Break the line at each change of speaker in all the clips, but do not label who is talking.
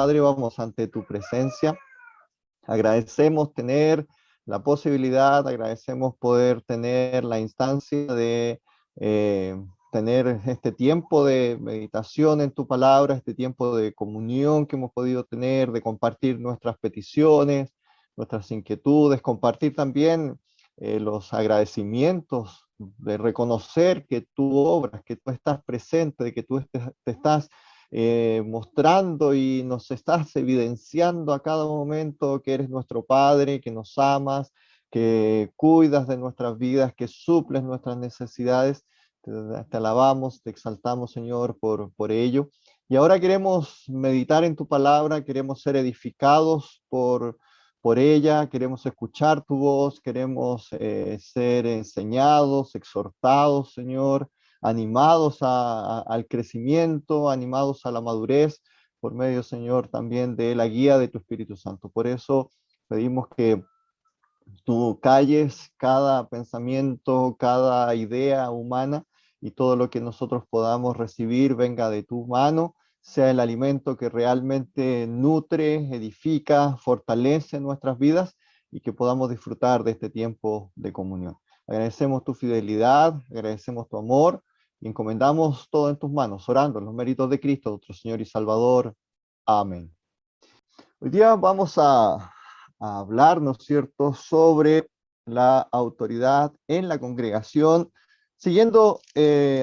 Padre, vamos ante tu presencia. Agradecemos tener la posibilidad, agradecemos poder tener la instancia de tener este tiempo de meditación en tu palabra, este tiempo de comunión que hemos podido tener, de compartir nuestras peticiones, nuestras inquietudes, compartir también los agradecimientos, de reconocer que tú obras, que tú estás presente, de que tú te estás mostrando y nos estás evidenciando a cada momento que eres nuestro Padre, que nos amas, que cuidas de nuestras vidas, que suples nuestras necesidades. Te alabamos, te exaltamos, Señor, por ello. Y ahora queremos meditar en tu palabra, queremos ser edificados por ella, queremos escuchar tu voz, queremos ser enseñados, exhortados, Señor, animados al crecimiento, animados a la madurez, por medio, Señor, también de la guía de tu Espíritu Santo. Por eso pedimos que tú calles cada pensamiento, cada idea humana y todo lo que nosotros podamos recibir venga de tu mano, sea el alimento que realmente nutre, edifica, fortalece nuestras vidas y que podamos disfrutar de este tiempo de comunión. Agradecemos tu fidelidad, agradecemos tu amor y encomendamos todo en tus manos, orando en los méritos de Cristo, nuestro Señor y Salvador. Amén. Hoy día vamos a hablar, ¿no es cierto?, sobre la autoridad en la congregación, siguiendo,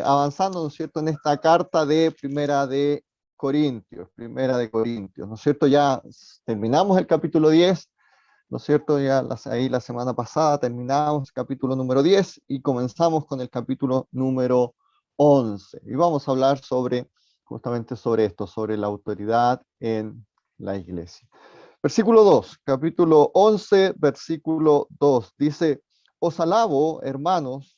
avanzando, ¿no es cierto?, en esta carta de Primera de Corintios, ¿no es cierto? Ya terminamos el capítulo 10, ¿no es cierto? Ya ahí la semana pasada terminamos el capítulo número 10 y comenzamos con el capítulo número 11. Y vamos a hablar justamente sobre esto, sobre la autoridad en la iglesia. Versículo 2, capítulo 11, versículo 2, dice: os alabo, hermanos,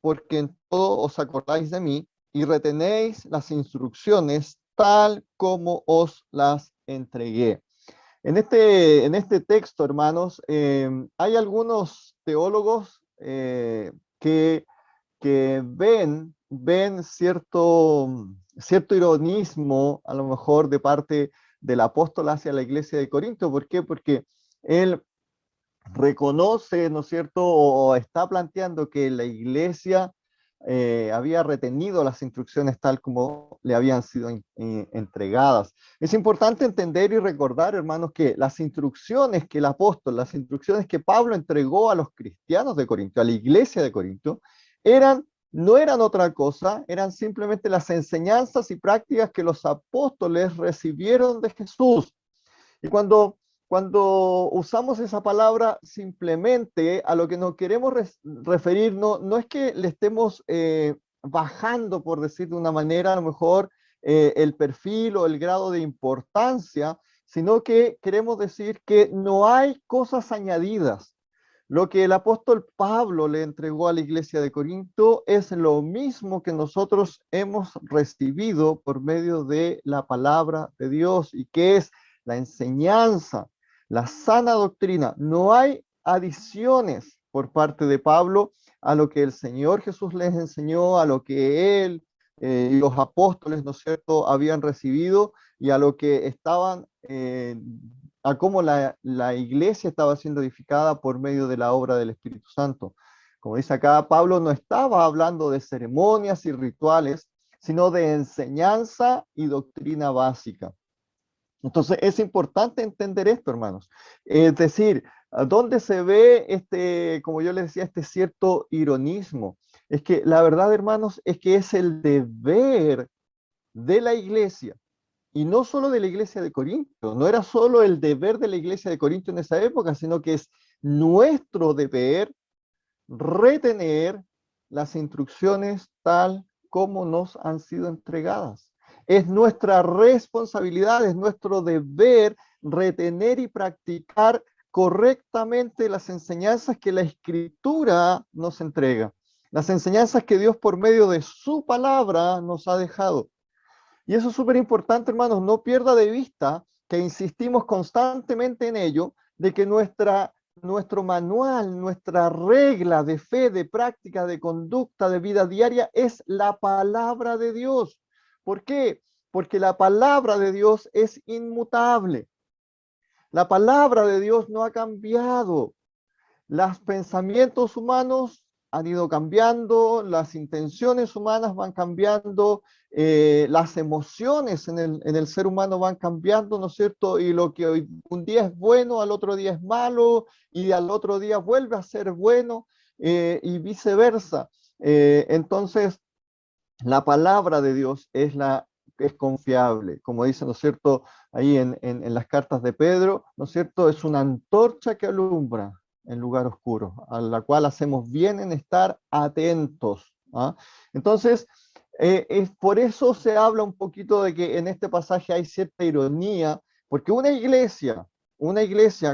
porque en todo os acordáis de mí y retenéis las instrucciones tal como os las entregué. En este texto, hermanos, hay algunos teólogos que, que ven cierto ironismo, a lo mejor, de parte del apóstol hacia la iglesia de Corinto. ¿Por qué? Porque él reconoce, ¿no es cierto?, o está planteando que la iglesia había retenido las instrucciones tal como le habían sido entregadas. Es importante entender y recordar, hermanos, que las instrucciones que el apóstol, las instrucciones que Pablo entregó a los cristianos de Corinto, a la iglesia de Corinto, no eran otra cosa, eran simplemente las enseñanzas y prácticas que los apóstoles recibieron de Jesús. Y cuando usamos esa palabra, simplemente a lo que nos queremos referir, no es que le estemos bajando, por decir de una manera, a lo mejor el perfil o el grado de importancia, sino que queremos decir que no hay cosas añadidas. Lo que el apóstol Pablo le entregó a la iglesia de Corinto es lo mismo que nosotros hemos recibido por medio de la palabra de Dios, y que es la enseñanza, la sana doctrina. No hay adiciones por parte de Pablo a lo que el Señor Jesús les enseñó, a lo que él y los apóstoles, ¿no es cierto?, habían recibido, y a lo que a cómo la iglesia estaba siendo edificada por medio de la obra del Espíritu Santo. Como dice acá, Pablo no estaba hablando de ceremonias y rituales, sino de enseñanza y doctrina básica. Entonces es importante entender esto, hermanos. Es decir, ¿dónde se ve como yo les decía, este cierto ironismo? Es que la verdad, hermanos, es que es el deber de la iglesia, y no solo de la iglesia de Corinto. No era solo el deber de la iglesia de Corinto en esa época, sino que es nuestro deber retener las instrucciones tal como nos han sido entregadas. Es nuestra responsabilidad, es nuestro deber retener y practicar correctamente las enseñanzas que la Escritura nos entrega, las enseñanzas que Dios por medio de su palabra nos ha dejado. Y eso es súper importante, hermanos. No pierda de vista que insistimos constantemente en ello, de que nuestro manual, nuestra regla de fe, de práctica, de conducta, de vida diaria, es la palabra de Dios. ¿Por qué? Porque la palabra de Dios es inmutable. La palabra de Dios no ha cambiado. Los pensamientos humanos han ido cambiando, las intenciones humanas van cambiando, las emociones en el ser humano van cambiando, ¿no es cierto? Y lo que hoy un día es bueno, al otro día es malo, y al otro día vuelve a ser bueno, y viceversa. Entonces, la palabra de Dios es confiable, como dice, ¿no es cierto? Ahí en las cartas de Pedro, ¿no es cierto? Es una antorcha que alumbra en lugar oscuro, a la cual hacemos bien en estar atentos. ¿Ah? Entonces, es por eso se habla un poquito de que en este pasaje hay cierta ironía, porque una iglesia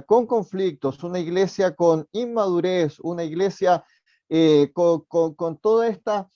con conflictos, una iglesia con inmadurez, una iglesia con toda esta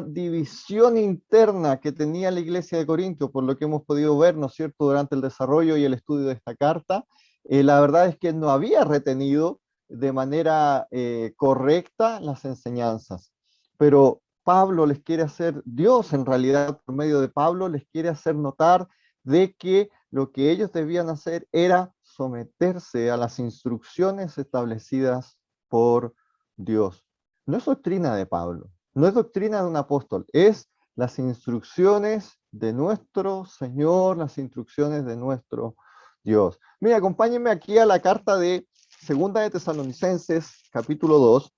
división interna que tenía la iglesia de Corinto, por lo que hemos podido ver, ¿no es cierto?, durante el desarrollo y el estudio de esta carta, la verdad es que no había retenido de manera correcta las enseñanzas. Pero Pablo les quiere hacer, Dios en realidad por medio de Pablo les quiere hacer notar de que lo que ellos debían hacer era someterse a las instrucciones establecidas por Dios. No es doctrina de Pablo, no es doctrina de un apóstol, es las instrucciones de nuestro Señor, las instrucciones de nuestro Dios. Mira, acompáñenme aquí a la carta de Segunda de Tesalonicenses, capítulo 2,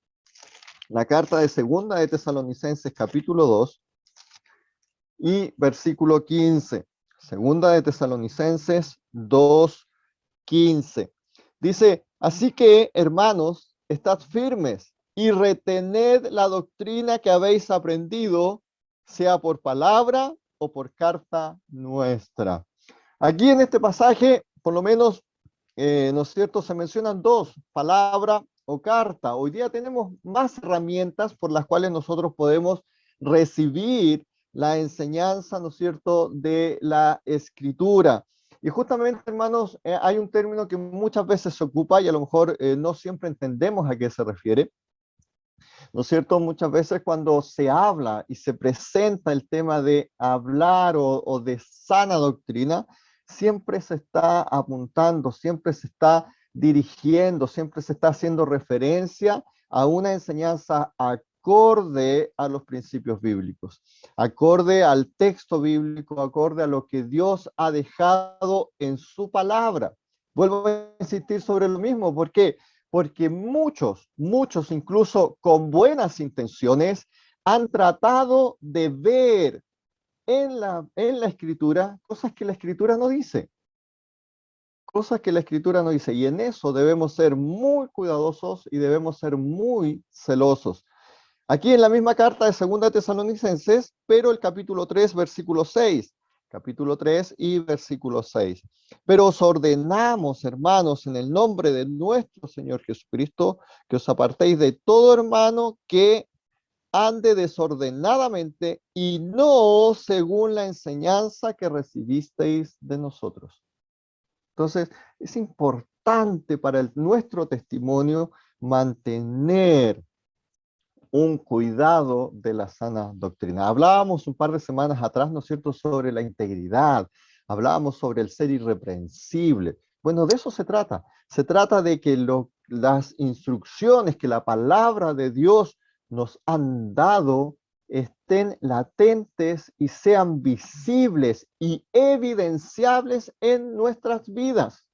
la carta de Segunda de Tesalonicenses, capítulo 2 y versículo 15. Segunda de Tesalonicenses 2, 15. Dice, así que, hermanos, estad firmes y retened la doctrina que habéis aprendido, sea por palabra o por carta nuestra. Aquí en este pasaje, por lo menos, ¿no es cierto?, se mencionan dos, palabra o carta. Hoy día tenemos más herramientas por las cuales nosotros podemos recibir la enseñanza, ¿no es cierto?, de la escritura. Y justamente, hermanos, hay un término que muchas veces se ocupa y a lo mejor no siempre entendemos a qué se refiere, ¿no es cierto? Muchas veces cuando se habla y se presenta el tema de hablar o de sana doctrina, siempre se está apuntando, siempre se está dirigiendo, siempre se está haciendo referencia a una enseñanza acorde a los principios bíblicos, acorde al texto bíblico, acorde a lo que Dios ha dejado en su palabra. Vuelvo a insistir sobre lo mismo, ¿por qué? Porque muchos incluso con buenas intenciones han tratado de ver en la escritura cosas que la escritura no dice, cosas que la escritura no dice, y en eso debemos ser muy cuidadosos y debemos ser muy celosos. Aquí en la misma carta de Segunda Tesalonicenses, pero el capítulo 3, versículo 6. Capítulo 3 y versículo 6. Pero os ordenamos, hermanos, en el nombre de nuestro Señor Jesucristo, que os apartéis de todo hermano que ande desordenadamente y no según la enseñanza que recibisteis de nosotros. Entonces, es importante para nuestro testimonio mantener un cuidado de la sana doctrina. Hablábamos un par de semanas atrás, ¿no es cierto?, sobre la integridad, hablábamos sobre el ser irreprensible. Bueno, de eso se trata. Se trata de que las instrucciones que la palabra de Dios nos han dado estén latentes y sean visibles y evidenciables en nuestras vidas.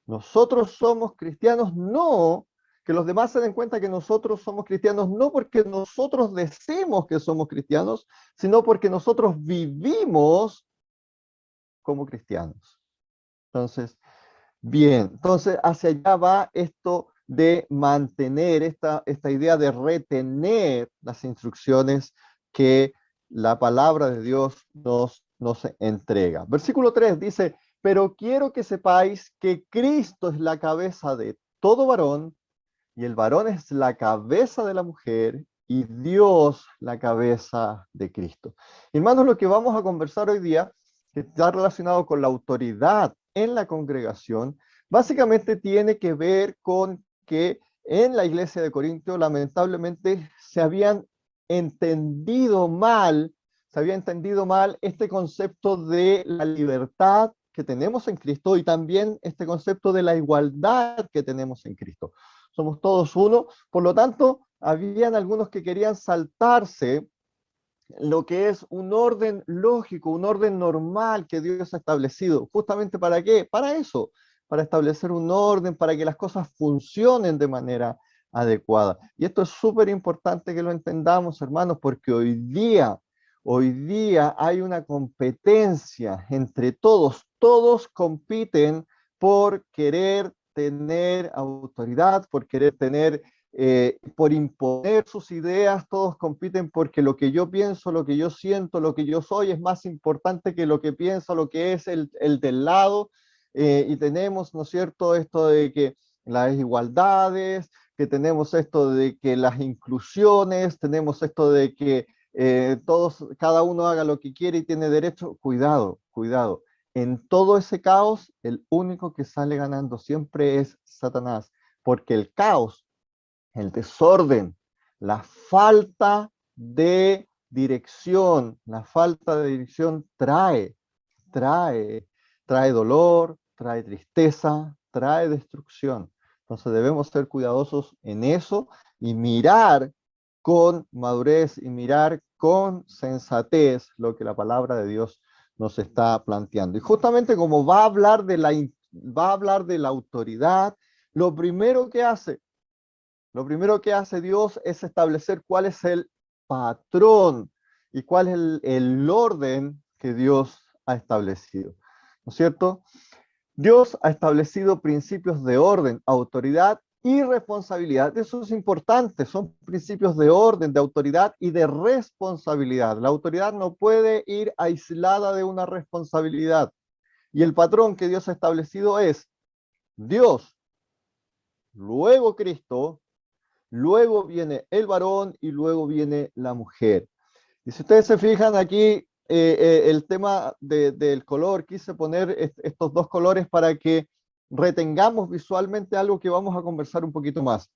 Nosotros somos cristianos no que los demás se den cuenta que nosotros somos cristianos, no porque nosotros decimos que somos cristianos, sino porque nosotros vivimos como cristianos. Entonces, bien, entonces hacia allá va esto de mantener esta idea de retener las instrucciones que la palabra de Dios nos entrega. Versículo 3 dice, pero quiero que sepáis que Cristo es la cabeza de todo varón, y el varón es la cabeza de la mujer y Dios la cabeza de Cristo. Hermanos, lo que vamos a conversar hoy día, que está relacionado con la autoridad en la congregación, básicamente tiene que ver con que en la iglesia de Corinto lamentablemente se habían entendido mal se había entendido mal este concepto de la libertad que tenemos en Cristo y también este concepto de la igualdad que tenemos en Cristo. Somos todos uno, por lo tanto, habían algunos que querían saltarse lo que es un orden lógico, un orden normal que Dios ha establecido. ¿Justamente para qué? Para eso, para establecer un orden, para que las cosas funcionen de manera adecuada. Y esto es súper importante que lo entendamos, hermanos, porque hoy día hay una competencia entre todos. Todos compiten por querer tener autoridad, por querer tener por imponer sus ideas. Todos compiten porque lo que yo pienso, lo que yo siento, lo que yo soy es más importante que lo que piensa, lo que es el del lado. Y tenemos, ¿no es cierto?, esto de que las igualdades, que tenemos esto de que las inclusiones, tenemos esto de que todos, cada uno haga lo que quiere y tiene derecho. Cuidado, cuidado. En todo ese caos, el único que sale ganando siempre es Satanás, porque el caos, el desorden, la falta de dirección, la falta de dirección trae, trae dolor, trae tristeza, trae destrucción. Entonces debemos ser cuidadosos en eso y mirar con madurez y mirar con sensatez lo que la palabra de Dios nos está planteando. Y justamente como va a hablar de la autoridad, lo primero que hace lo primero que hace Dios es establecer cuál es el patrón y cuál es el orden que Dios ha establecido. ¿No es cierto? Dios ha establecido principios de orden, autoridad y responsabilidad. Eso es importante, son principios de orden, de autoridad y de responsabilidad. La autoridad no puede ir aislada de una responsabilidad. Y el patrón que Dios ha establecido es Dios, luego Cristo, luego viene el varón y luego viene la mujer. Y si ustedes se fijan aquí, el tema del color, quise poner estos dos colores para que retengamos visualmente algo que vamos a conversar un poquito más,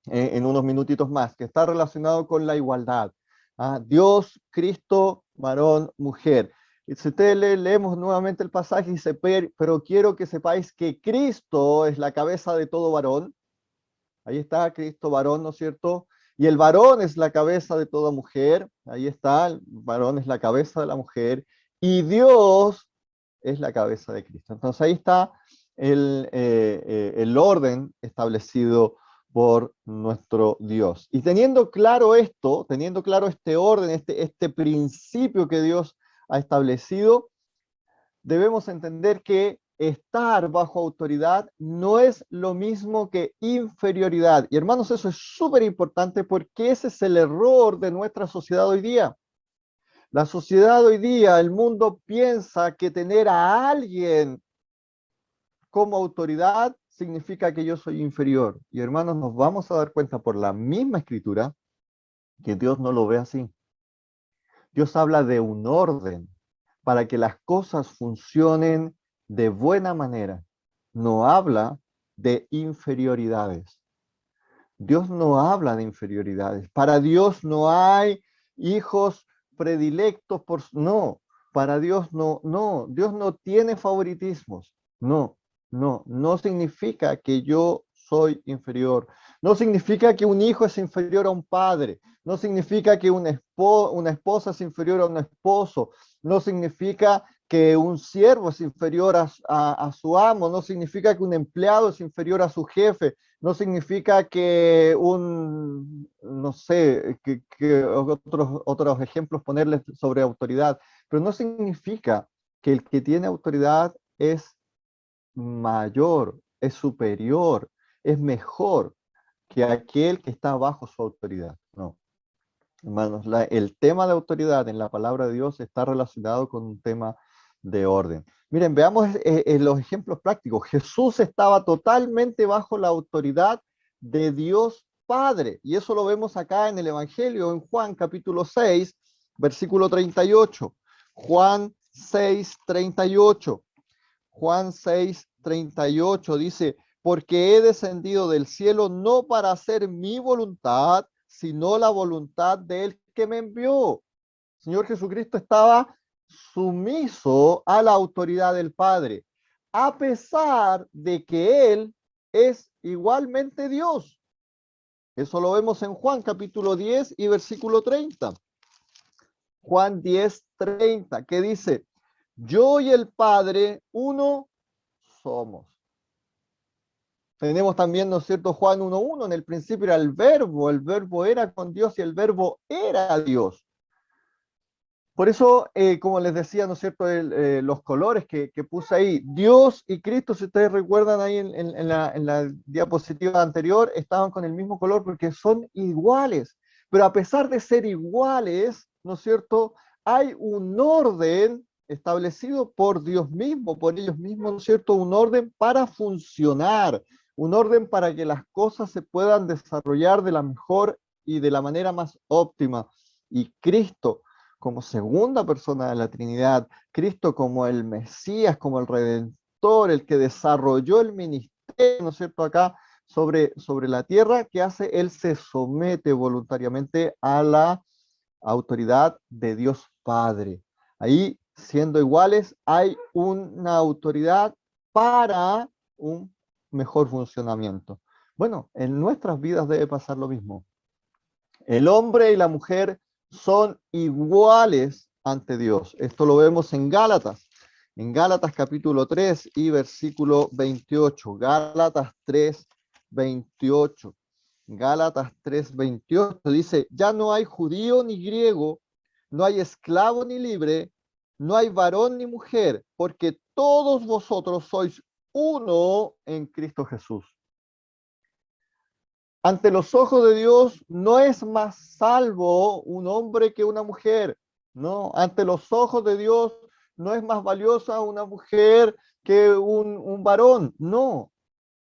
en unos minutitos más, que está relacionado con la igualdad. ¿Ah? Dios, Cristo, varón, mujer. Y si ustedes leemos nuevamente el pasaje, dice, pero quiero que sepáis que Cristo es la cabeza de todo varón. Ahí está Cristo varón, ¿no es cierto? Y el varón es la cabeza de toda mujer. Ahí está, el varón es la cabeza de la mujer. Y Dios es la cabeza de Cristo. Entonces ahí está el orden establecido por nuestro Dios. Y teniendo claro esto, teniendo claro este orden, este principio que Dios ha establecido, debemos entender que estar bajo autoridad no es lo mismo que inferioridad. Y hermanos, eso es súper importante porque ese es el error de nuestra sociedad hoy día. La sociedad hoy día, el mundo piensa que tener a alguien como autoridad significa que yo soy inferior. Y hermanos, nos vamos a dar cuenta por la misma escritura que Dios no lo ve así. Dios habla de un orden para que las cosas funcionen de buena manera. No habla de inferioridades. Dios no habla de inferioridades. Para Dios no hay hijos predilectos por... No, para Dios no. Dios no tiene favoritismos. No significa que yo soy inferior. No significa que un hijo es inferior a un padre. No significa que una esposa es inferior a un esposo. No significa que un siervo es inferior a su amo. No significa que un empleado es inferior a su jefe. No significa que no sé, que otros ejemplos ponerles sobre autoridad, pero no significa que el que tiene autoridad es mayor, es superior, es mejor que aquel que está bajo su autoridad. No, hermanos, el tema de autoridad en la palabra de Dios está relacionado con un tema de orden. Miren, veamos los ejemplos prácticos. Jesús estaba totalmente bajo la autoridad de Dios Padre, y eso lo vemos acá en el Evangelio, en Juan capítulo 6, versículo 38. Juan 6, 38. Juan 6, 38 dice, porque he descendido del cielo no para hacer mi voluntad, sino la voluntad del que me envió. Señor Jesucristo estaba sumiso a la autoridad del Padre, a pesar de que Él es igualmente Dios. Eso lo vemos en Juan capítulo 10 y versículo 30. Juan 10, 30, que dice, yo y el Padre uno somos. Tenemos también, ¿no es cierto?, Juan 1:1, en el principio era el verbo era con Dios y el verbo era Dios. Por eso, como les decía, ¿no es cierto?, los colores que puse ahí, Dios y Cristo, si ustedes recuerdan ahí en la diapositiva anterior, estaban con el mismo color porque son iguales. Pero a pesar de ser iguales, ¿no es cierto?, hay un orden establecido por Dios mismo, por ellos mismos, ¿no es cierto?, un orden para funcionar, un orden para que las cosas se puedan desarrollar de la mejor y de la manera más óptima. Y Cristo, como segunda persona de la Trinidad, Cristo como el Mesías, como el Redentor, el que desarrolló el ministerio, ¿no es cierto?, acá sobre la tierra, ¿qué hace? Él se somete voluntariamente a la autoridad de Dios Padre. Ahí, siendo iguales, hay una autoridad para un mejor funcionamiento. Bueno, en nuestras vidas debe pasar lo mismo. El hombre y la mujer son iguales ante Dios. Esto lo vemos en Gálatas capítulo 3 y versículo 28. Gálatas 3, 28. Gálatas 3, 28 dice, ya no hay judío ni griego, no hay esclavo ni libre, no hay varón ni mujer, porque todos vosotros sois uno en Cristo Jesús. Ante los ojos de Dios no es más salvo un hombre que una mujer, ¿no? Ante los ojos de Dios no es más valiosa una mujer que un varón, no,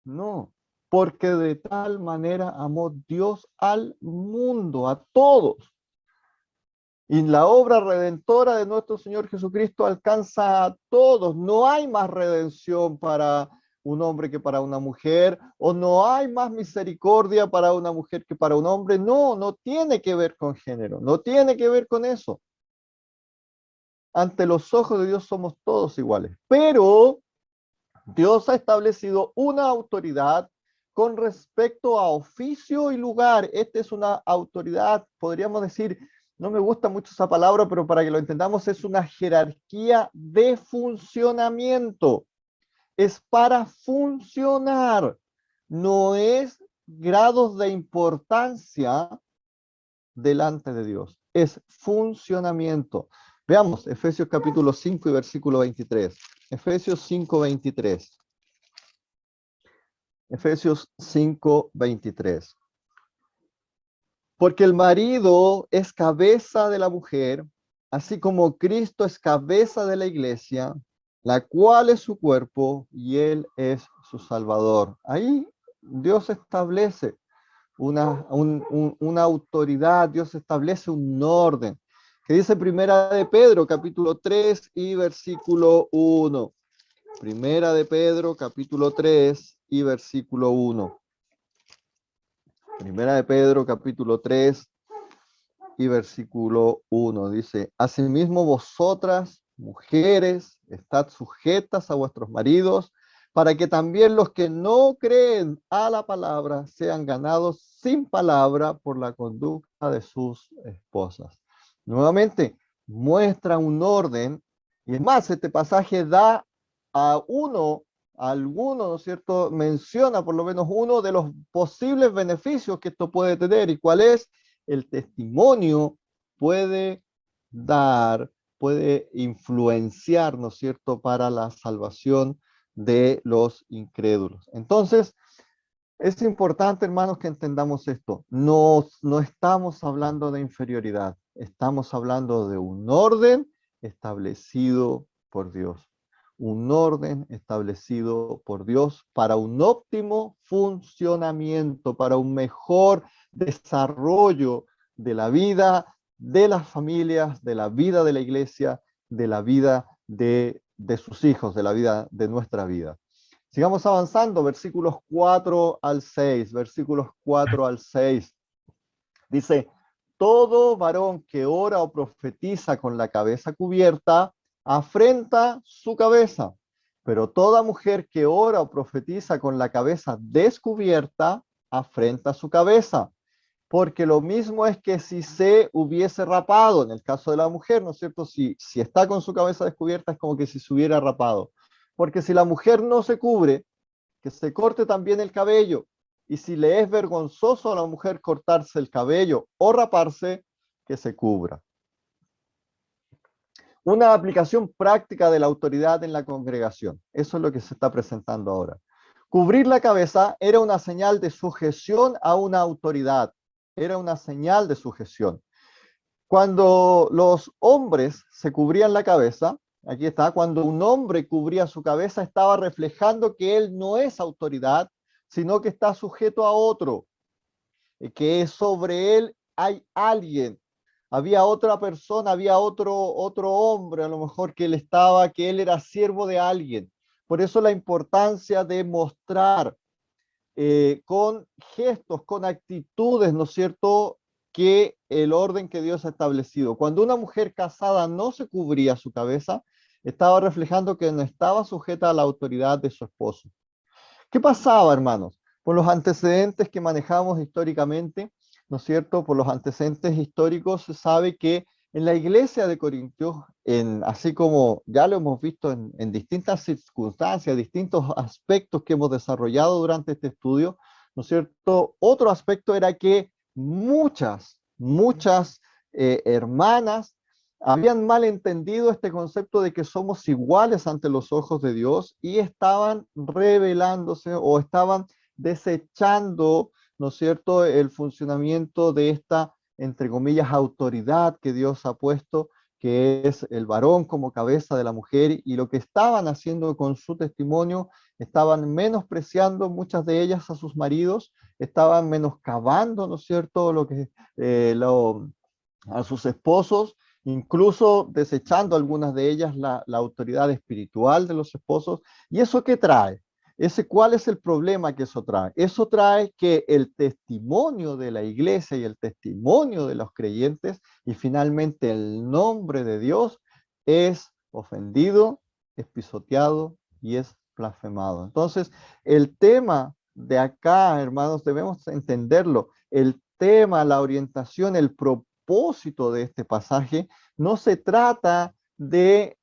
no, porque de tal manera amó Dios al mundo, a todos. Y la obra redentora de nuestro Señor Jesucristo alcanza a todos. No hay más redención para un hombre que para una mujer, o no hay más misericordia para una mujer que para un hombre. No, no tiene que ver con género, no tiene que ver con eso. Ante los ojos de Dios somos todos iguales. Pero Dios ha establecido una autoridad con respecto a oficio y lugar. Esta es una autoridad, podríamos decir, no me gusta mucho esa palabra, pero para que lo entendamos, es una jerarquía de funcionamiento. Es para funcionar, no es grados de importancia delante de Dios, es funcionamiento. Veamos Efesios capítulo 5 y versículo 23. Efesios 5, 23. Efesios 5, 23. Porque el marido es cabeza de la mujer, así como Cristo es cabeza de la iglesia, la cual es su cuerpo y él es su salvador. Ahí Dios establece una autoridad, Dios establece un orden, que dice Primera de Pedro, capítulo 3 y versículo 1. Primera de Pedro, capítulo 3 y versículo 1. Primera de Pedro, capítulo 3 y versículo 1. Dice, asimismo vosotras, mujeres, estad sujetas a vuestros maridos, para que también los que no creen a la palabra sean ganados sin palabra por la conducta de sus esposas. Nuevamente, muestra un orden, y es más, este pasaje da a alguno, ¿no es cierto? Menciona por lo menos uno de los posibles beneficios que esto puede tener. ¿Y cuál es? El testimonio puede dar, puede influenciar, ¿no es cierto?, para la salvación de los incrédulos. Entonces, es importante, hermanos, que entendamos esto. No estamos hablando de inferioridad, estamos hablando de un orden establecido por Dios. Un orden establecido por Dios para un óptimo funcionamiento, para un mejor desarrollo de la vida de las familias, de la vida de la iglesia, de la vida de sus hijos, de la vida de nuestra vida. Sigamos avanzando, versículos 4 al 6, versículos 4 al 6. Dice, todo varón que ora o profetiza con la cabeza cubierta, afrenta su cabeza. Pero toda mujer que ora o profetiza con la cabeza descubierta, afrenta su cabeza. Porque lo mismo es que si se hubiese rapado, en el caso de la mujer, ¿no es cierto? Si está con su cabeza descubierta, es como que si se hubiera rapado. Porque si la mujer no se cubre, que se corte también el cabello. Y si le es vergonzoso a la mujer cortarse el cabello o raparse, que se cubra. Una aplicación práctica de la autoridad en la congregación. Eso es lo que se está presentando ahora. Cubrir la cabeza era una señal de sujeción a una autoridad. Era una señal de sujeción. Cuando los hombres se cubrían la cabeza, aquí está, cuando un hombre cubría su cabeza, estaba reflejando que él no es autoridad, sino que está sujeto a otro, que sobre él hay alguien. Había otra persona, había otro hombre, a lo mejor que él era siervo de alguien. Por eso la importancia de mostrar con gestos, con actitudes, ¿no es cierto?, que el orden que Dios ha establecido. Cuando una mujer casada no se cubría su cabeza, estaba reflejando que no estaba sujeta a la autoridad de su esposo. ¿Qué pasaba, hermanos? Por los antecedentes que manejamos históricamente, ¿no es cierto? Por los antecedentes históricos se sabe que en la iglesia de Corintios, así como ya lo hemos visto en distintas circunstancias, distintos aspectos que hemos desarrollado durante este estudio, ¿no es cierto? Otro aspecto era que muchas hermanas habían malentendido este concepto de que somos iguales ante los ojos de Dios y estaban rebelándose o estaban desechando, ¿no es cierto?, el funcionamiento de esta, entre comillas, autoridad que Dios ha puesto, que es el varón como cabeza de la mujer, y lo que estaban haciendo con su testimonio, estaban menospreciando muchas de ellas a sus maridos, estaban menoscabando, ¿no es cierto?, a sus esposos, incluso desechando algunas de ellas la autoridad espiritual de los esposos. ¿Y eso qué trae? ¿Cuál es el problema que eso trae? Eso trae que el testimonio de la iglesia y el testimonio de los creyentes y finalmente el nombre de Dios es ofendido, es pisoteado y es blasfemado. Entonces, el tema de acá, hermanos, debemos entenderlo. El tema, la orientación, el propósito de este pasaje no se trata de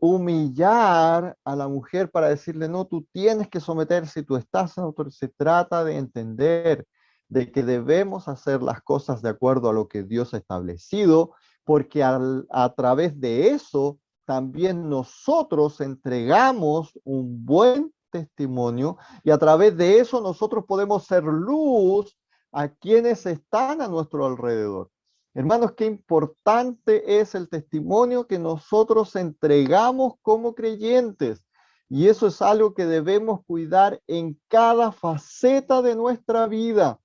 humillar a la mujer para decirle, no, tú tienes que someterse, tú estás en autoridad. Se trata de entender de que debemos hacer las cosas de acuerdo a lo que Dios ha establecido, porque a través de eso también nosotros entregamos un buen testimonio y a través de eso nosotros podemos ser luz a quienes están a nuestro alrededor. Hermanos, qué importante es el testimonio que nosotros entregamos como creyentes. Y eso es algo que debemos cuidar en cada faceta de nuestra vida.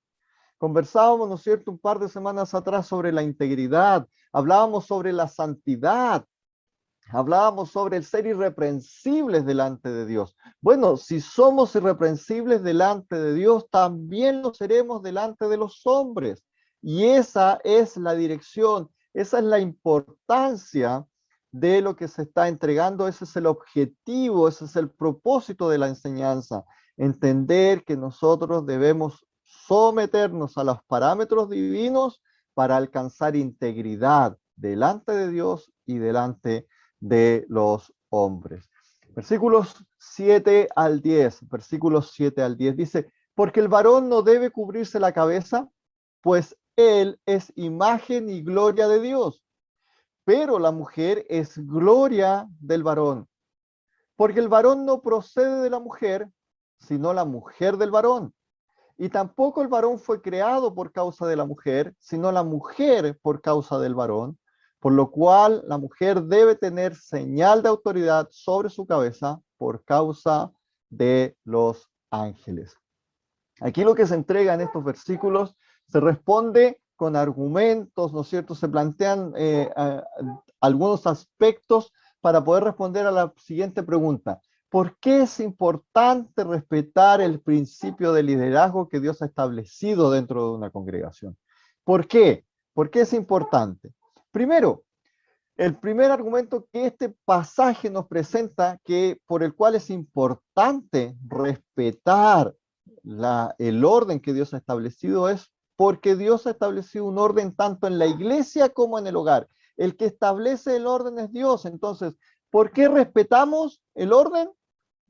Conversábamos, ¿no es cierto?, un par de semanas atrás sobre la integridad. Hablábamos sobre la santidad. Hablábamos sobre el ser irreprensibles delante de Dios. Bueno, si somos irreprensibles delante de Dios, también lo seremos delante de los hombres. Y esa es la dirección, esa es la importancia de lo que se está entregando, ese es el objetivo, ese es el propósito de la enseñanza. Entender que nosotros debemos someternos a los parámetros divinos para alcanzar integridad delante de Dios y delante de los hombres. Versículos 7 al 10, versículos 7 al 10 dice, porque el varón no debe cubrirse la cabeza, pues él es imagen y gloria de Dios, pero la mujer es gloria del varón, porque el varón no procede de la mujer, sino la mujer del varón. Y tampoco el varón fue creado por causa de la mujer, sino la mujer por causa del varón, por lo cual la mujer debe tener señal de autoridad sobre su cabeza por causa de los ángeles. Aquí lo que se entrega en estos versículos se responde con argumentos, ¿no es cierto? Se plantean algunos aspectos para poder responder a la siguiente pregunta. ¿Por qué es importante respetar el principio de liderazgo que Dios ha establecido dentro de una congregación? ¿Por qué? ¿Por qué es importante? Primero, el primer argumento que este pasaje nos presenta, que por el cual es importante respetar el orden que Dios ha establecido, es porque Dios ha establecido un orden tanto en la iglesia como en el hogar. El que establece el orden es Dios. Entonces, ¿por qué respetamos el orden?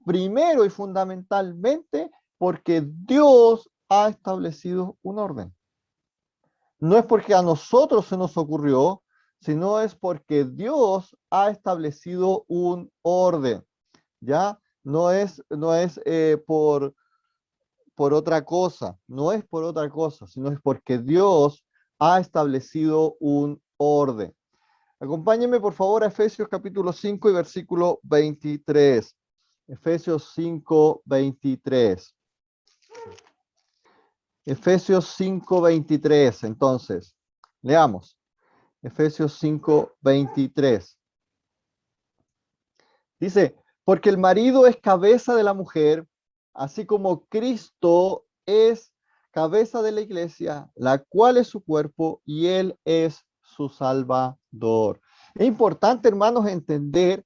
Primero y fundamentalmente porque Dios ha establecido un orden. No es porque a nosotros se nos ocurrió, sino es porque Dios ha establecido un orden, ¿ya? No es por otra cosa, no es por otra cosa, sino es porque Dios ha establecido un orden. Acompáñenme por favor a Efesios capítulo 5 y versículo 23. Efesios 5, 23. Efesios 5, 23. Entonces, leamos. Efesios 5, 23. Dice, porque el marido es cabeza de la mujer, así como Cristo es cabeza de la iglesia, la cual es su cuerpo y él es su salvador. Es importante, hermanos, entender,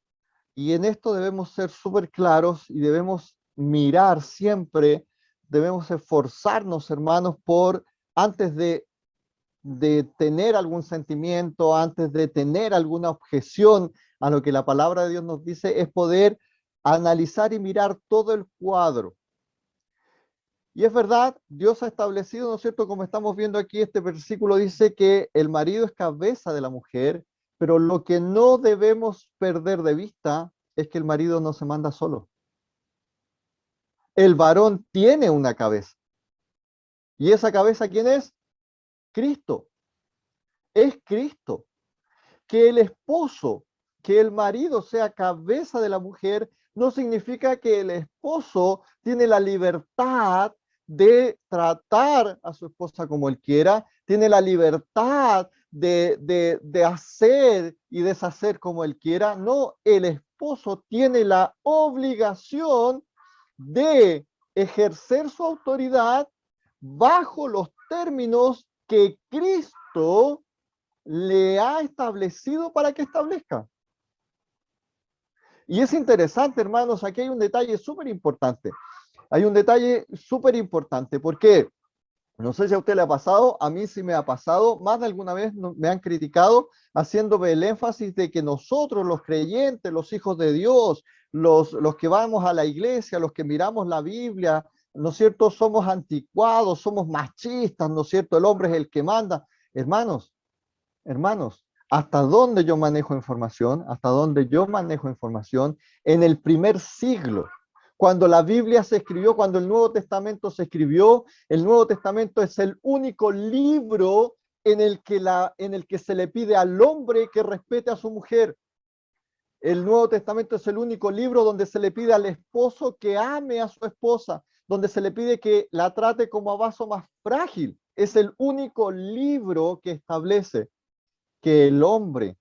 y en esto debemos ser súper claros y debemos mirar siempre, debemos esforzarnos, hermanos, por antes de tener algún sentimiento, antes de tener alguna objeción a lo que la palabra de Dios nos dice, es poder analizar y mirar todo el cuadro. Y es verdad, Dios ha establecido, ¿no es cierto? Como estamos viendo aquí, este versículo dice que el marido es cabeza de la mujer, pero lo que no debemos perder de vista es que el marido no se manda solo. El varón tiene una cabeza. ¿Y esa cabeza quién es? Cristo. Es Cristo. Que el esposo, que el marido sea cabeza de la mujer, no significa que el esposo tiene la libertad de tratar a su esposa como él quiera, tiene la libertad de hacer y deshacer como él quiera. No, el esposo tiene la obligación de ejercer su autoridad bajo los términos que Cristo le ha establecido para que establezca. Y es interesante, hermanos, aquí hay un detalle súper importante. Hay un detalle súper importante, porque no sé si a usted le ha pasado, a mí sí me ha pasado, más de alguna vez me han criticado haciéndome el énfasis de que nosotros, los creyentes, los hijos de Dios, los que vamos a la iglesia, los que miramos la Biblia, ¿no es cierto? Somos anticuados, somos machistas, ¿no es cierto? El hombre es el que manda. Hermanos, ¿hasta dónde yo manejo información? ¿Hasta dónde yo manejo información? En el primer siglo, cuando la Biblia se escribió, cuando el Nuevo Testamento se escribió, el Nuevo Testamento es el único libro en el que se le pide al hombre que respete a su mujer. El Nuevo Testamento es el único libro donde se le pide al esposo que ame a su esposa, donde se le pide que la trate como a vaso más frágil. Es el único libro que establece que el hombre,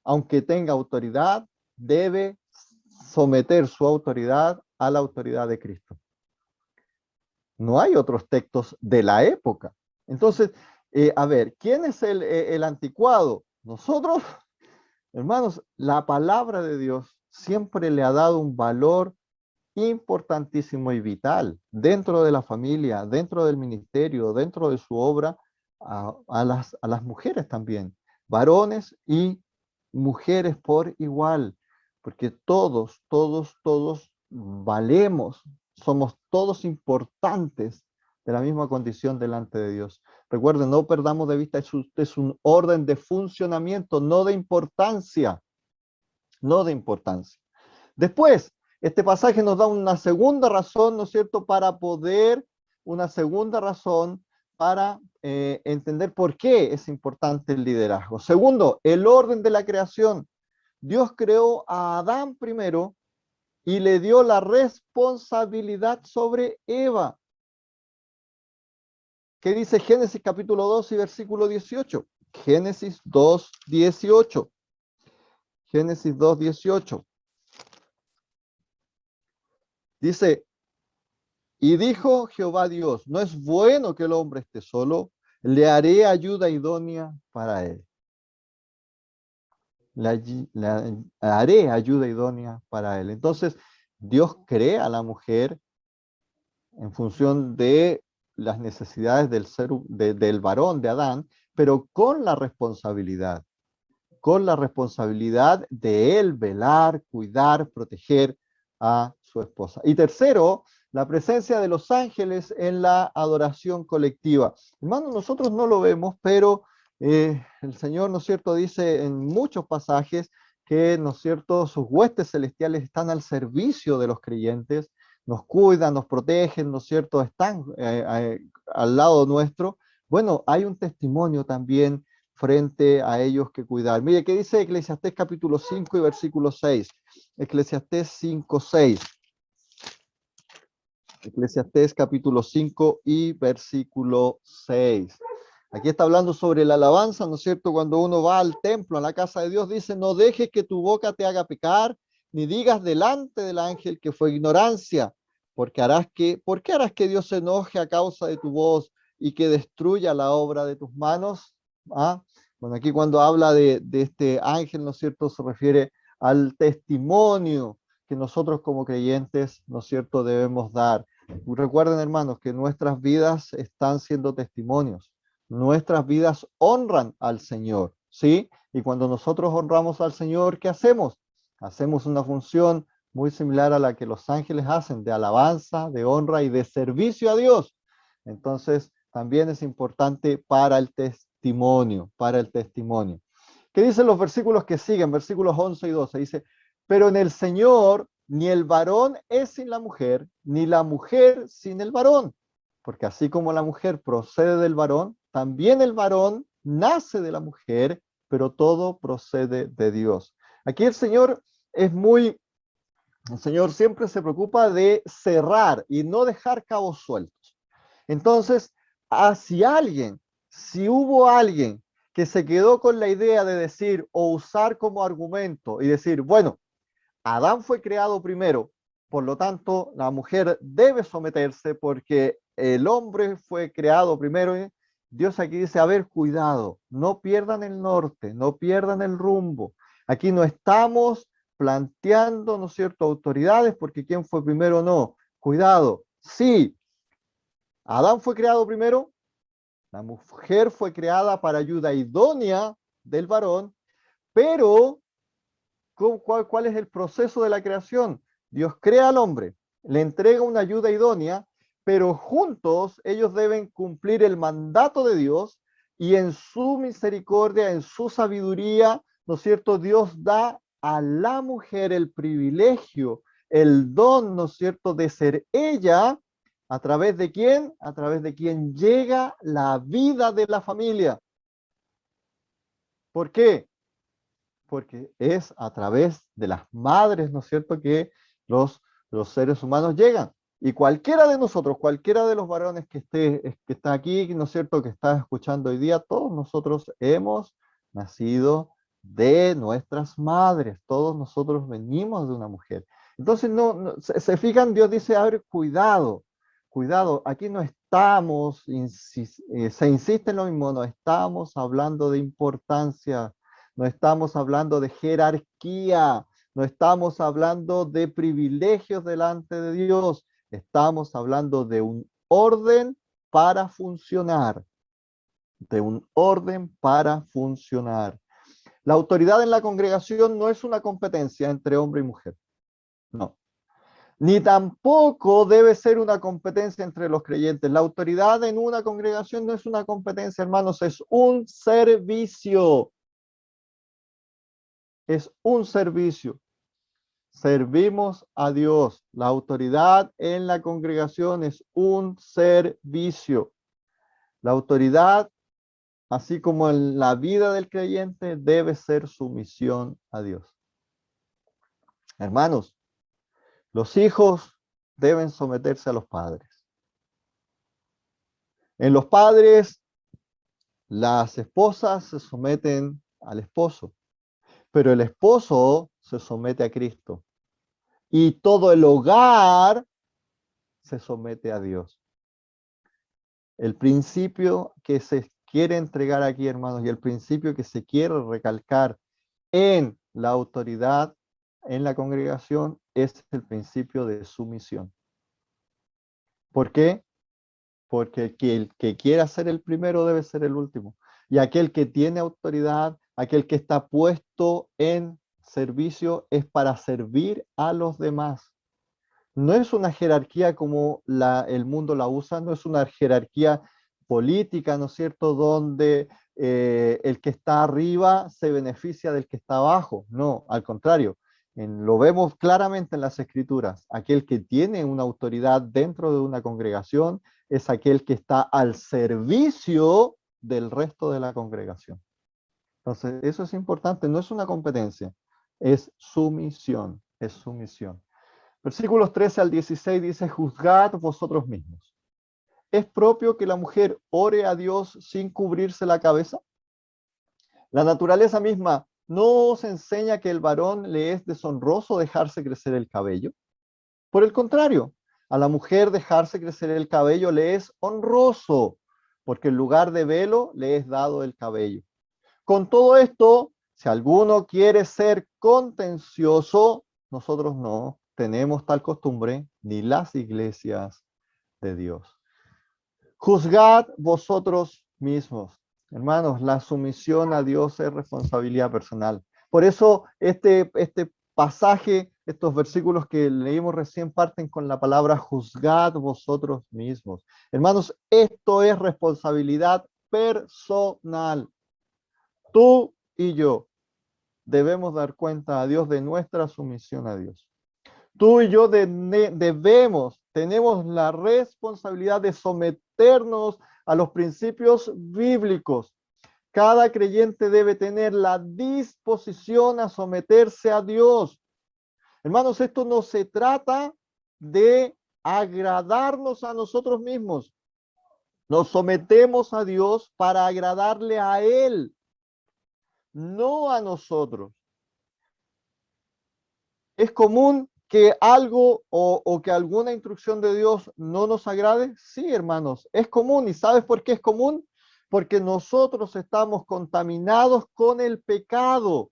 aunque tenga autoridad, debe someter su autoridad a la autoridad de Cristo. No hay otros textos de la época. Entonces, a ver, ¿quién es el anticuado? Nosotros, hermanos, la palabra de Dios siempre le ha dado un valor importantísimo y vital dentro de la familia, dentro del ministerio, dentro de su obra, a las mujeres también, varones y mujeres por igual, porque todos valemos, somos todos importantes de la misma condición delante de Dios. Recuerden, no perdamos de vista, es un orden de funcionamiento, no de importancia, no de importancia. Después, este pasaje nos da una segunda razón, ¿no es cierto?, una segunda razón para entender por qué es importante el liderazgo. Segundo, el orden de la creación. Dios creó a Adán primero y le dio la responsabilidad sobre Eva. ¿Qué dice Génesis capítulo 2 y versículo 18? Génesis 2, 18. Génesis 2, 18. Dice, y dijo Jehová Dios, no es bueno que el hombre esté solo, Le haré ayuda idónea para él. Le haré ayuda idónea para él. Entonces, Dios crea a la mujer en función de las necesidades del varón, de Adán, pero con la responsabilidad de él velar, cuidar, proteger a su esposa. Y tercero, la presencia de los ángeles en la adoración colectiva. Hermanos, nosotros no lo vemos, pero el Señor, ¿no es cierto?, dice en muchos pasajes que, ¿no es cierto?, sus huestes celestiales están al servicio de los creyentes, nos cuidan, nos protegen, ¿no es cierto?, están al lado nuestro. Bueno, hay un testimonio también frente a ellos que cuidar. Mire, ¿qué dice Eclesiastés capítulo 5 y versículo 6? Eclesiastés 5, 6. Eclesiastés capítulo 5 y versículo 6. Aquí está hablando sobre la alabanza, ¿no es cierto? Cuando uno va al templo, a la casa de Dios, dice, no dejes que tu boca te haga pecar, ni digas delante del ángel que fue ignorancia, ¿por qué harás que Dios se enoje a causa de tu voz y que destruya la obra de tus manos? ¿Ah? Bueno, aquí cuando habla de este ángel, ¿no es cierto? Se refiere al testimonio que nosotros como creyentes, ¿no es cierto?, debemos dar. Recuerden, hermanos, que nuestras vidas están siendo testimonios. Nuestras vidas honran al Señor, ¿sí? Y cuando nosotros honramos al Señor, ¿qué hacemos? Hacemos una función muy similar a la que los ángeles hacen, de alabanza, de honra y de servicio a Dios. Entonces, también es importante para el testimonio, para el testimonio. ¿Qué dicen los versículos que siguen? Versículos 11 y 12. Dice, pero en el Señor ni el varón es sin la mujer, ni la mujer sin el varón. Porque así como la mujer procede del varón, también el varón nace de la mujer, pero todo procede de Dios. Aquí el Señor siempre se preocupa de cerrar y no dejar cabos sueltos. Entonces, si hubo alguien que se quedó con la idea de decir o usar como argumento y decir, bueno, Adán fue creado primero, por lo tanto, la mujer debe someterse porque el hombre fue creado primero. Dios aquí dice, a ver, cuidado, no pierdan el norte, no pierdan el rumbo. Aquí no estamos planteando, ¿no es cierto?, autoridades porque quién fue primero no. Cuidado, sí, Adán fue creado primero, la mujer fue creada para ayuda idónea del varón, pero ¿cuál es el proceso de la creación? Dios crea al hombre, le entrega una ayuda idónea, pero juntos ellos deben cumplir el mandato de Dios y en su misericordia, en su sabiduría, ¿no es cierto? Dios da a la mujer el privilegio, el don, ¿no es cierto?, de ser ella, ¿a través de quién? A través de quien llega la vida de la familia. ¿Por qué? Porque es a través de las madres, ¿no es cierto?, que los, los seres humanos llegan. Y cualquiera de nosotros, cualquiera de los varones que está aquí, ¿no es cierto?, que está escuchando hoy día, todos nosotros hemos nacido de nuestras madres, todos nosotros venimos de una mujer. Entonces, se fijan, Dios dice, a ver, cuidado, cuidado, aquí no estamos, se insiste en lo mismo, no estamos hablando de importancia, no estamos hablando de jerarquía, no estamos hablando de privilegios delante de Dios, estamos hablando de un orden para funcionar, de un orden para funcionar. La autoridad en la congregación no es una competencia entre hombre y mujer, no. Ni tampoco debe ser una competencia entre los creyentes. La autoridad en una congregación no es una competencia, hermanos, es un servicio. Es un servicio. Servimos a Dios. La autoridad en la congregación es un servicio. La autoridad, así como en la vida del creyente, debe ser sumisión a Dios. Hermanos, los hijos deben someterse a los padres. En los padres, las esposas se someten al esposo, pero el esposo se somete a Cristo. Y todo el hogar se somete a Dios. El principio que se quiere entregar aquí, hermanos, y el principio que se quiere recalcar en la autoridad, en la congregación, es el principio de sumisión. ¿Por qué? Porque el que quiera ser el primero debe ser el último. Y aquel que tiene autoridad, aquel que está puesto en servicio, es para servir a los demás. No es una jerarquía como el mundo la usa, no es una jerarquía política, ¿no es cierto?, donde el que está arriba se beneficia del que está abajo. No, al contrario, lo vemos claramente en las Escrituras. Aquel que tiene una autoridad dentro de una congregación es aquel que está al servicio del resto de la congregación. Entonces, eso es importante, no es una competencia, es sumisión, es sumisión. Versículos 13 al 16 dice, juzgad vosotros mismos. ¿Es propio que la mujer ore a Dios sin cubrirse la cabeza? La naturaleza misma no os enseña que el varón le es deshonroso dejarse crecer el cabello. Por el contrario, a la mujer dejarse crecer el cabello le es honroso, porque en lugar de velo le es dado el cabello. Con todo esto, si alguno quiere ser contencioso, nosotros no tenemos tal costumbre, ni las iglesias de Dios. Juzgad vosotros mismos. Hermanos, la sumisión a Dios es responsabilidad personal. Por eso este pasaje, estos versículos que leímos recién parten con la palabra juzgad vosotros mismos. Hermanos, esto es responsabilidad personal. Tú y yo debemos dar cuenta a Dios de nuestra sumisión a Dios. Tú y yo tenemos la responsabilidad de someternos a los principios bíblicos. Cada creyente debe tener la disposición a someterse a Dios. Hermanos, esto no se trata de agradarnos a nosotros mismos. Nos sometemos a Dios para agradarle a Él, no a nosotros. ¿Es común que algo o que alguna instrucción de Dios no nos agrade? Sí, hermanos, es común. ¿Y sabes por qué es común? Porque nosotros estamos contaminados con el pecado.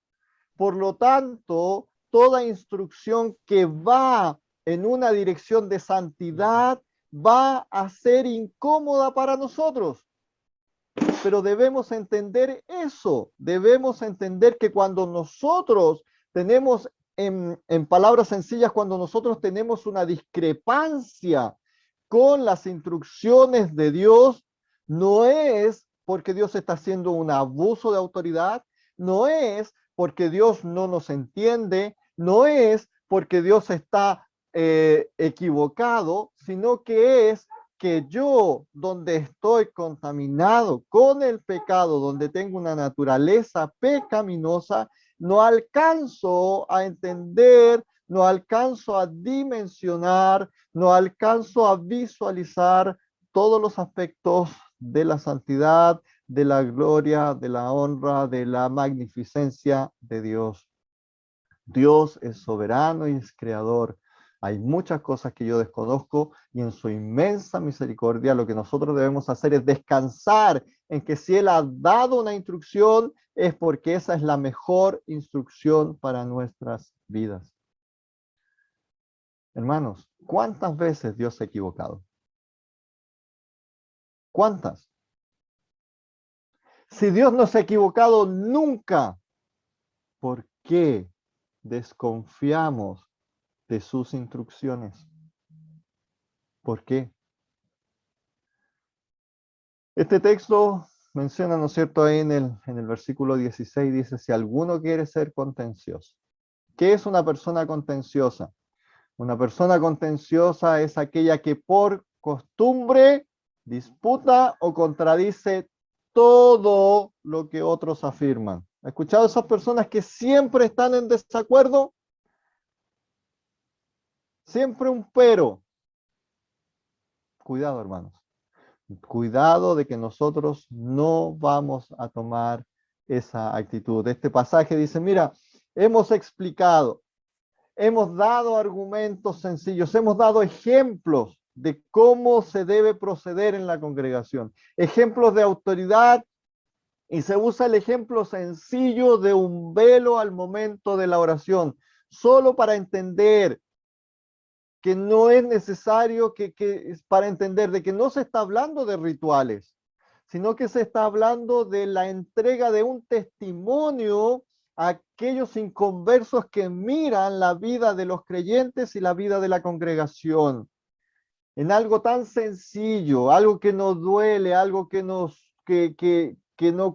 Por lo tanto, toda instrucción que va en una dirección de santidad va a ser incómoda para nosotros. Pero debemos entender eso, debemos entender que cuando nosotros tenemos, en palabras sencillas, cuando nosotros tenemos una discrepancia con las instrucciones de Dios, no es porque Dios está haciendo un abuso de autoridad, no es porque Dios no nos entiende, no es porque Dios está equivocado, sino que es que yo, donde estoy contaminado con el pecado, donde tengo una naturaleza pecaminosa, no alcanzo a entender, no alcanzo a dimensionar, no alcanzo a visualizar todos los aspectos de la santidad, de la gloria, de la honra, de la magnificencia de Dios. Dios es soberano y es creador. Hay muchas cosas que yo desconozco y en su inmensa misericordia lo que nosotros debemos hacer es descansar en que si Él ha dado una instrucción es porque esa es la mejor instrucción para nuestras vidas. Hermanos, ¿cuántas veces Dios se ha equivocado? ¿Cuántas? Si Dios no se ha equivocado nunca, ¿por qué desconfiamos de sus instrucciones? ¿Por qué? Este texto menciona, ¿no es cierto?, ahí en el versículo 16 dice, si alguno quiere ser contencioso. ¿Qué es una persona contenciosa? Una persona contenciosa es aquella que por costumbre disputa o contradice todo lo que otros afirman. ¿Ha escuchado esas personas que siempre están en desacuerdo? Siempre un pero. Cuidado, hermanos. Cuidado de que nosotros no vamos a tomar esa actitud. Este pasaje dice, mira, hemos explicado, hemos dado argumentos sencillos, hemos dado ejemplos de cómo se debe proceder en la congregación, ejemplos de autoridad Y se usa el ejemplo sencillo de un velo al momento de la oración, solo para entender que no es necesario para entender de que no se está hablando de rituales, sino que se está hablando de la entrega de un testimonio a aquellos inconversos que miran la vida de los creyentes y la vida de la congregación. En algo tan sencillo, algo que nos duele, algo que no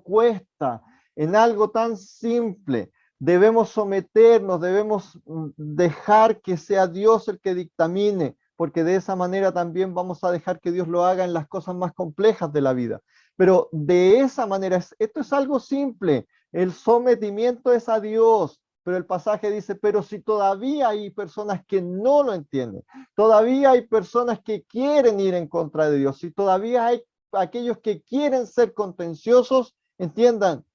cuesta, en algo tan simple. Debemos someternos, debemos dejar que sea Dios el que dictamine, porque de esa manera también vamos a dejar que Dios lo haga en las cosas más complejas de la vida. Pero de esa manera, esto es algo simple, el sometimiento es a Dios, pero el pasaje dice, pero si todavía hay personas que no lo entienden, todavía hay personas que quieren ir en contra de Dios, si todavía hay aquellos que quieren ser contenciosos, entiendan,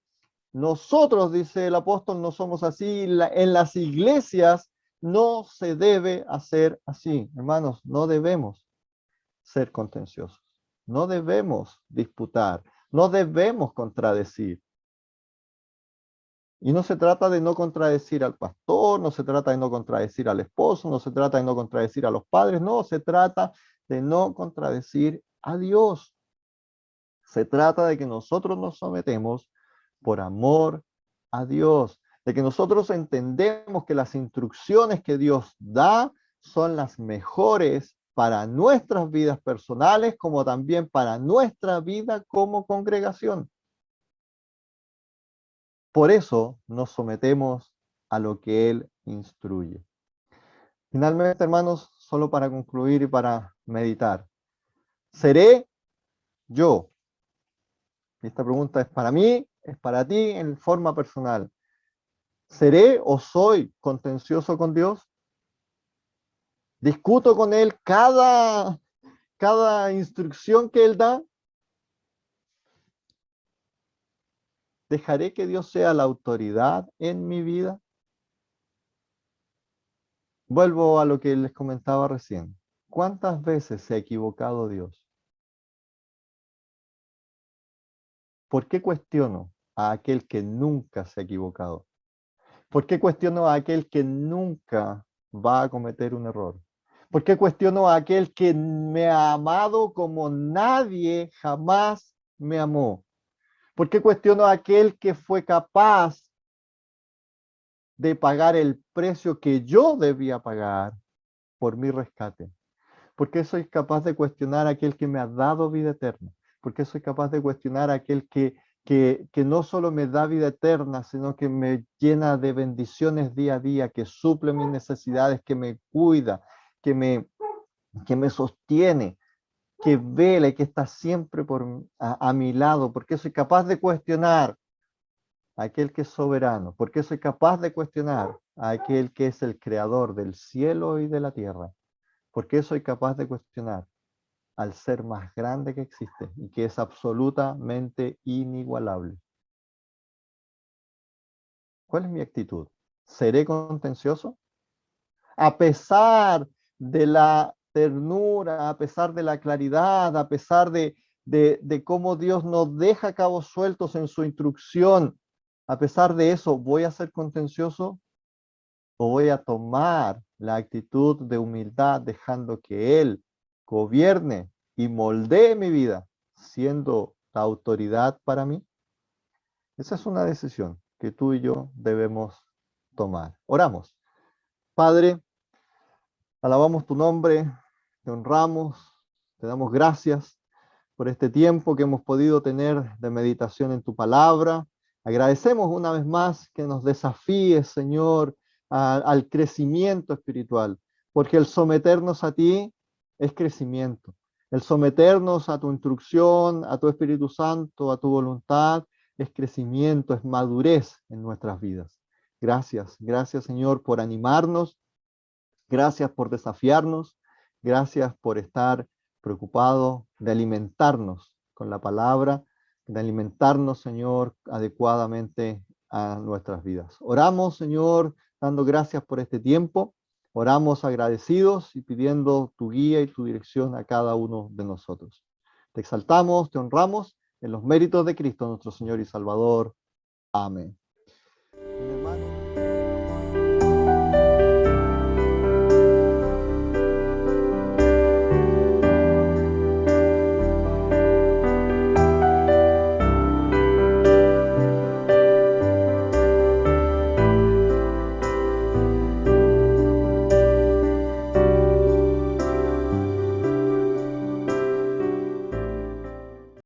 nosotros, dice el apóstol, no somos así. En las iglesias no se debe hacer así. Hermanos, no debemos ser contenciosos. No debemos disputar. No debemos contradecir. Y no se trata de no contradecir al pastor, no se trata de no contradecir al esposo, no se trata de no contradecir a los padres, no, se trata de no contradecir a Dios. Se trata de que nosotros nos sometemos por amor a Dios, de que nosotros entendemos que las instrucciones que Dios da son las mejores para nuestras vidas personales como también para nuestra vida como congregación. Por eso nos sometemos a lo que Él instruye. Finalmente, hermanos, solo para concluir y para meditar, ¿seré yo? Esta pregunta es para mí, es para ti en forma personal. ¿Seré o soy contencioso con Dios? ¿Discuto con Él cada instrucción que Él da? ¿Dejaré que Dios sea la autoridad en mi vida? Vuelvo a lo que les comentaba recién. ¿Cuántas veces se ha equivocado Dios? ¿Por qué cuestiono a aquel que nunca se ha equivocado? ¿Por qué cuestiono a aquel que nunca va a cometer un error? ¿Por qué cuestiono a aquel que me ha amado como nadie jamás me amó? ¿Por qué cuestiono a aquel que fue capaz de pagar el precio que yo debía pagar por mi rescate? ¿Por qué soy capaz de cuestionar a aquel que me ha dado vida eterna? ¿Por qué soy capaz de cuestionar a aquel que no solo me da vida eterna, sino que me llena de bendiciones día a día, que suple mis necesidades, que me cuida, que me, que me sostiene, que vela y que está siempre a mi lado? ¿Por qué soy capaz de cuestionar a aquel que es soberano? ¿Por qué soy capaz de cuestionar a aquel que es el creador del cielo y de la tierra? ¿Por qué soy capaz de cuestionar al ser más grande que existe y que es absolutamente inigualable? ¿Cuál es mi actitud? ¿Seré contencioso? A pesar de la ternura, a pesar de la claridad, a pesar de cómo Dios nos deja cabos sueltos en su instrucción, a pesar de eso, ¿voy a ser contencioso o voy a tomar la actitud de humildad dejando que Él gobierne y moldee mi vida, siendo la autoridad para mí? Esa es una decisión que tú y yo debemos tomar. Oramos. Padre, alabamos tu nombre, te honramos, te damos gracias por este tiempo que hemos podido tener de meditación en tu palabra. Agradecemos una vez más que nos desafíes, Señor, al crecimiento espiritual, porque el someternos a ti es crecimiento. El someternos a tu instrucción, a tu Espíritu Santo, a tu voluntad, es crecimiento, es madurez en nuestras vidas. Gracias, gracias, Señor, por animarnos. Gracias por desafiarnos. Gracias por estar preocupado de alimentarnos con la palabra, de alimentarnos, Señor, adecuadamente a nuestras vidas. Oramos, Señor, dando gracias por este tiempo. Oramos agradecidos y pidiendo tu guía y tu dirección a cada uno de nosotros. Te exaltamos, te honramos en los méritos de Cristo nuestro Señor y Salvador. Amén. Hermanos.